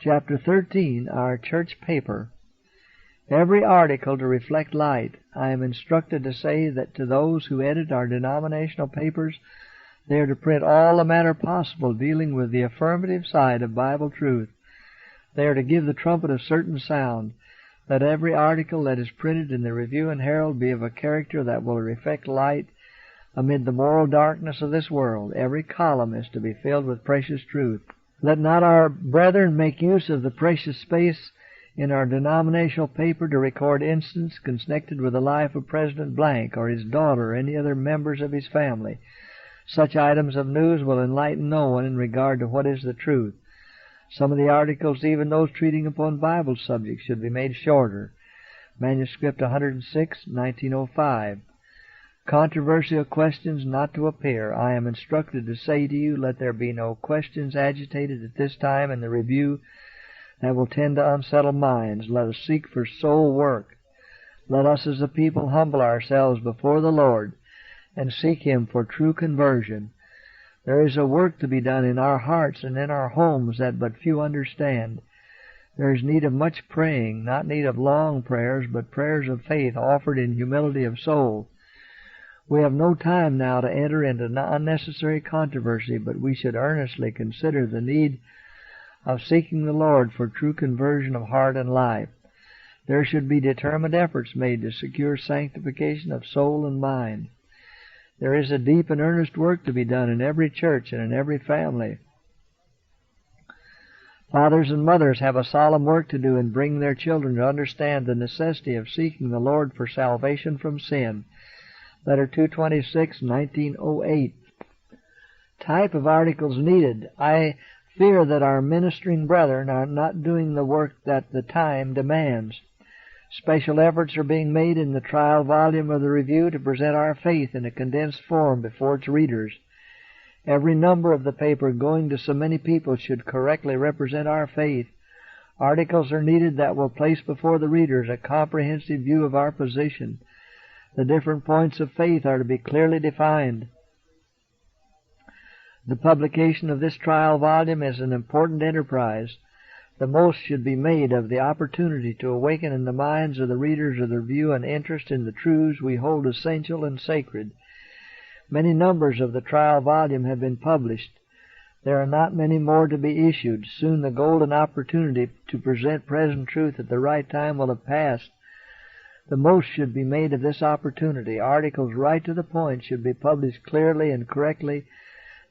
Chapter 13, Our Church Paper. Every article to reflect light. I am instructed to say that to those who edit our denominational papers, they are to print all the matter possible dealing with the affirmative side of Bible truth. They are to give the trumpet a certain sound. Let every article that is printed in the Review and Herald be of a character that will reflect light amid the moral darkness of this world. Every column is to be filled with precious truth. Let not our brethren make use of the precious space in our denominational paper to record incidents connected with the life of President Blank or his daughter or any other members of his family. Such items of news will enlighten no one in regard to what is the truth. Some of the articles, even those treating upon Bible subjects, should be made shorter. Manuscript 106, 1905. Controversial questions not to appear. I am instructed to say to you, let there be no questions agitated at this time in the review that will tend to unsettle minds. Let us seek for soul work. Let us as a people humble ourselves before the Lord and seek Him for true conversion. There is a work to be done in our hearts and in our homes that but few understand. There is need of much praying, not need of long prayers, but prayers of faith offered in humility of soul. We have no time now to enter into unnecessary controversy, but we should earnestly consider the need of seeking the Lord for true conversion of heart and life. There should be determined efforts made to secure sanctification of soul and mind. There is a deep and earnest work to be done in every church and in every family. Fathers and mothers have a solemn work to do in bringing their children to understand the necessity of seeking the Lord for salvation from sin. Letter 226, 1908. Type of articles needed. I fear that our ministering brethren are not doing the work that the time demands. Special efforts are being made in the trial volume of the Review to present our faith in a condensed form before its readers. Every number of the paper going to so many people should correctly represent our faith. Articles are needed that will place before the readers a comprehensive view of our position. The different points of faith are to be clearly defined. The publication of this trial volume is an important enterprise. The most should be made of the opportunity to awaken in the minds of the readers of the Review an interest in the truths we hold essential and sacred. Many numbers of the trial volume have been published. There are not many more to be issued. Soon the golden opportunity to present present truth at the right time will have passed. The most should be made of this opportunity. Articles right to the point should be published clearly and correctly,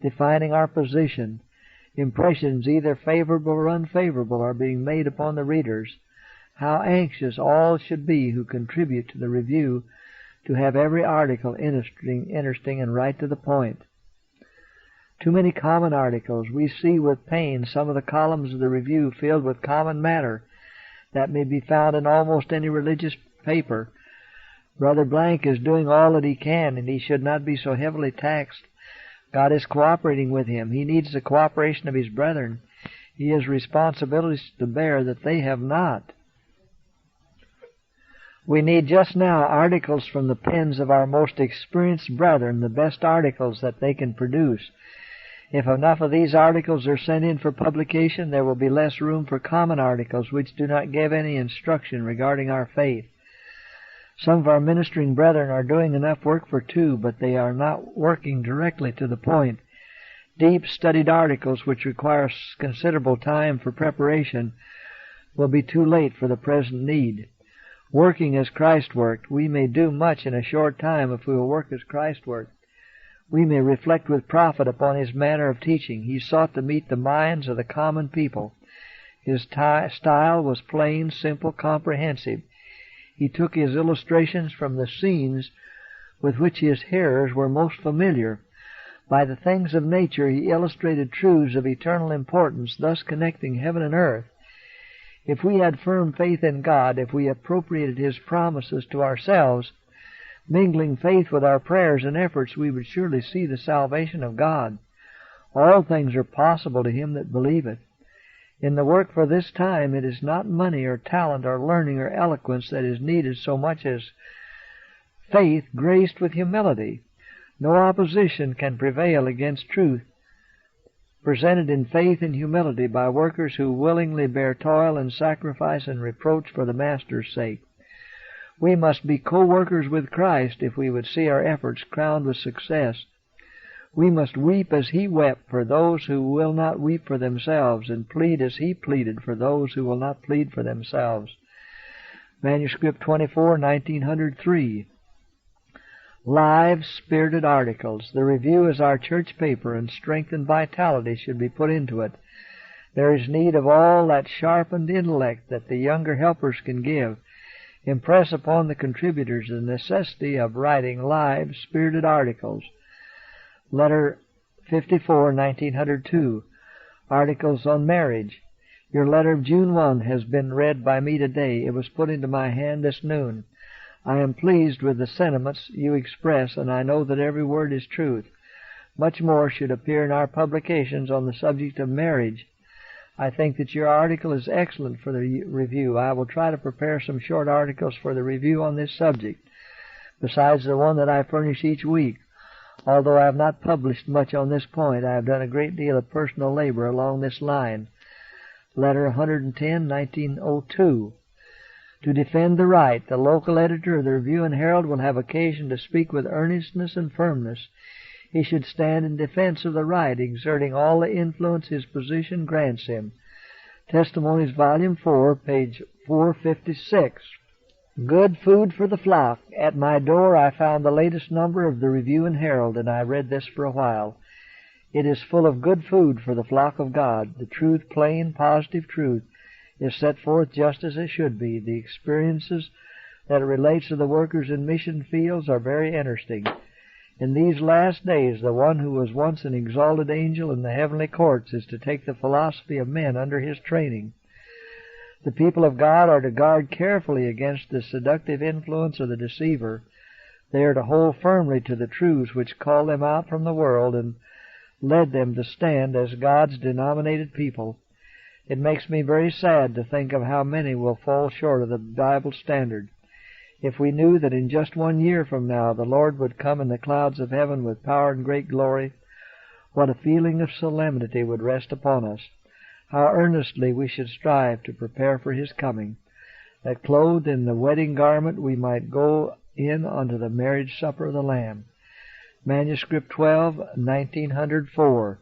defining our position. Impressions, either favorable or unfavorable, are being made upon the readers. How anxious all should be who contribute to the Review to have every article interesting and right to the point. Too many common articles. We see with pain some of the columns of the Review filled with common matter that may be found in almost any religious paper. Brother Blank is doing all that he can, and he should not be so heavily taxed. God is cooperating with him. He needs the cooperation of his brethren. He has responsibilities to bear that they have not. We need just now articles from the pens of our most experienced brethren, the best articles that they can produce. If enough of these articles are sent in for publication, there will be less room for common articles which do not give any instruction regarding our faith. Some of our ministering brethren are doing enough work for two, but they are not working directly to the point. Deep studied articles which require considerable time for preparation will be too late for the present need. Working as Christ worked, we may do much in a short time if we will work as Christ worked. We may reflect with profit upon His manner of teaching. He sought to meet the minds of the common people. His style was plain, simple, comprehensive. He took his illustrations from the scenes with which his hearers were most familiar. By the things of nature he illustrated truths of eternal importance, thus connecting heaven and earth. If we had firm faith in God, if we appropriated His promises to ourselves, mingling faith with our prayers and efforts, we would surely see the salvation of God. All things are possible to him that believeth. In the work for this time, it is not money or talent or learning or eloquence that is needed so much as faith graced with humility. No opposition can prevail against truth presented in faith and humility by workers who willingly bear toil and sacrifice and reproach for the Master's sake. We must be co-workers with Christ if we would see our efforts crowned with success. We must weep as He wept for those who will not weep for themselves, and plead as He pleaded for those who will not plead for themselves. Manuscript 24, 1903. Live, spirited articles. The review is our church paper, and strength and vitality should be put into it. There is need of all that sharpened intellect that the younger helpers can give. Impress upon the contributors the necessity of writing live, spirited articles. Letter 54, 1902. Articles on Marriage. Your letter of June 1 has been read by me today. It was put into my hand this noon. I am pleased with the sentiments you express, and I know that every word is truth. Much more should appear in our publications on the subject of marriage. I think that your article is excellent for the review. I will try to prepare some short articles for the review on this subject, besides the one that I furnish each week. Although I have not published much on this point, I have done a great deal of personal labor along this line. Letter 110, 1902. To defend the right, the local editor of the Review and Herald will have occasion to speak with earnestness and firmness. He should stand in defense of the right, exerting all the influence his position grants him. Testimonies, Volume 4, page 456. Good food for the flock. At my door I found the latest number of the Review and Herald, and I read this for a while. It is full of good food for the flock of God. The truth, plain, positive truth, is set forth just as it should be. The experiences that it relates to the workers in mission fields are very interesting. In these last days, the one who was once an exalted angel in the heavenly courts is to take the philosophy of men under his training. The people of God are to guard carefully against the seductive influence of the deceiver. They are to hold firmly to the truths which call them out from the world and led them to stand as God's denominated people. It makes me very sad to think of how many will fall short of the Bible standard. If we knew that in just 1 year from now the Lord would come in the clouds of heaven with power and great glory, what a feeling of solemnity would rest upon us. How earnestly we should strive to prepare for His coming, that clothed in the wedding garment we might go in unto the marriage supper of the Lamb. Manuscript 12, 1904.